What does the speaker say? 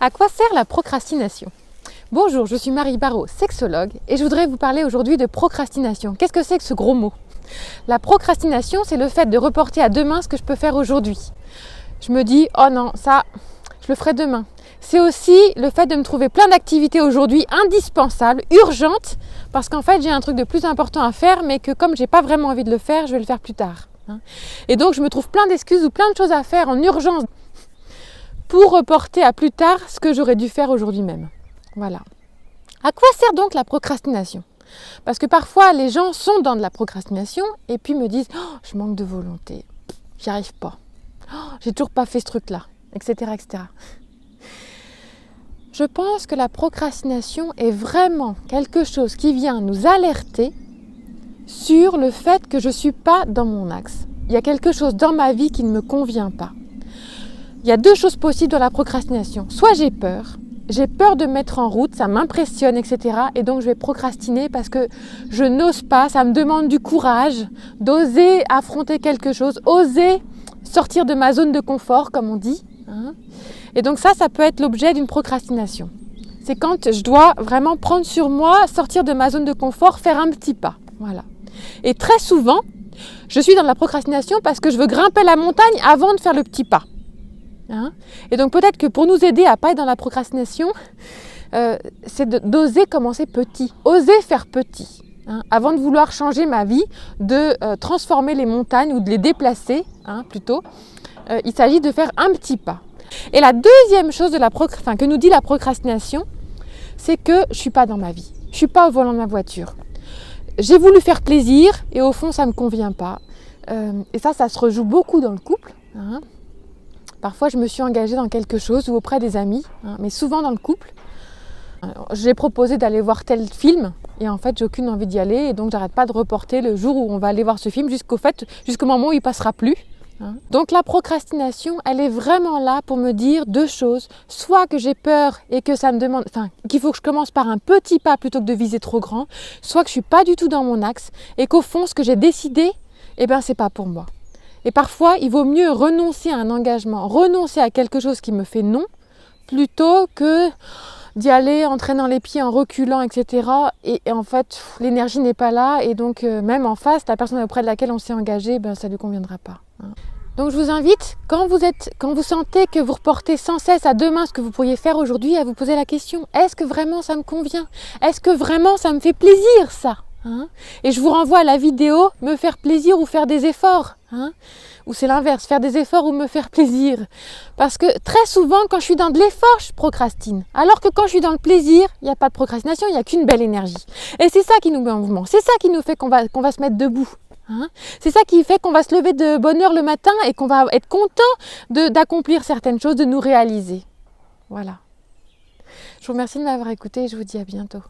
À quoi sert la procrastination? Bonjour, je suis Marie Barraud, sexologue, et je voudrais vous parler aujourd'hui de procrastination. Qu'est-ce que c'est que ce gros mot? La procrastination, c'est le fait de reporter à demain ce que je peux faire aujourd'hui. Je me dis, oh non, ça, je le ferai demain. C'est aussi le fait de me trouver plein d'activités aujourd'hui indispensables, urgentes, parce qu'en fait, j'ai un truc de plus important à faire, mais que comme j'ai pas vraiment envie de le faire, je vais le faire plus tard. Et donc, je me trouve plein d'excuses ou plein de choses à faire en urgence pour reporter à plus tard ce que j'aurais dû faire aujourd'hui même. Voilà. À quoi sert donc la procrastination? Parce que parfois, les gens sont dans de la procrastination et puis me disent oh, « je manque de volonté, j'y arrive pas, oh, j'ai toujours pas fait ce truc-là, etc. etc. » Je pense que la procrastination est vraiment quelque chose qui vient nous alerter sur le fait que je ne suis pas dans mon axe. Il y a quelque chose dans ma vie qui ne me convient pas. Il y a deux choses possibles dans la procrastination. Soit j'ai peur de me mettre en route, ça m'impressionne, etc. Et donc je vais procrastiner parce que je n'ose pas, ça me demande du courage d'oser affronter quelque chose, oser sortir de ma zone de confort, comme on dit. Et donc ça peut être l'objet d'une procrastination. C'est quand je dois vraiment prendre sur moi, sortir de ma zone de confort, faire un petit pas. Voilà. Et très souvent, je suis dans la procrastination parce que je veux grimper la montagne avant de faire le petit pas. Et donc peut-être que pour nous aider à ne pas être dans la procrastination, c'est d'oser commencer petit, oser faire petit. Avant de vouloir changer ma vie, de transformer les montagnes ou de les déplacer plutôt, il s'agit de faire un petit pas. Et la deuxième chose que nous dit la procrastination, c'est que je ne suis pas dans ma vie, je ne suis pas au volant de ma voiture. J'ai voulu faire plaisir et au fond ça ne me convient pas. Et ça se rejoue beaucoup dans le couple. Parfois, je me suis engagée dans quelque chose ou auprès des amis, mais souvent dans le couple. J'ai proposé d'aller voir tel film et en fait, j'ai aucune envie d'y aller et donc j'arrête pas de reporter le jour où on va aller voir ce film jusqu'au moment où il passera plus. Donc la procrastination, elle est vraiment là pour me dire deux choses. Soit que j'ai peur et que ça me demande, qu'il faut que je commence par un petit pas plutôt que de viser trop grand, soit que je suis pas du tout dans mon axe et qu'au fond, ce que j'ai décidé, c'est pas pour moi. Et parfois, il vaut mieux renoncer à un engagement, renoncer à quelque chose qui me fait non, plutôt que d'y aller en traînant les pieds, en reculant, etc. Et en fait, l'énergie n'est pas là. Et donc, même en face, la personne auprès de laquelle on s'est engagé, ça ne lui conviendra pas. Donc, je vous invite, quand vous sentez que vous reportez sans cesse à demain ce que vous pourriez faire aujourd'hui, à vous poser la question, est-ce que vraiment ça me convient? Est-ce que vraiment ça me fait plaisir, ça? Et je vous renvoie à la vidéo « Me faire plaisir ou faire des efforts ». Ou c'est l'inverse, faire des efforts ou me faire plaisir. Parce que très souvent, quand je suis dans de l'effort, je procrastine. Alors que quand je suis dans le plaisir, il n'y a pas de procrastination, il n'y a qu'une belle énergie. Et c'est ça qui nous met en mouvement, c'est ça qui nous fait qu'on va se mettre debout. C'est ça qui fait qu'on va se lever de bonne heure le matin et qu'on va être content d'accomplir certaines choses, de nous réaliser. Voilà. Je vous remercie de m'avoir écouté et je vous dis à bientôt.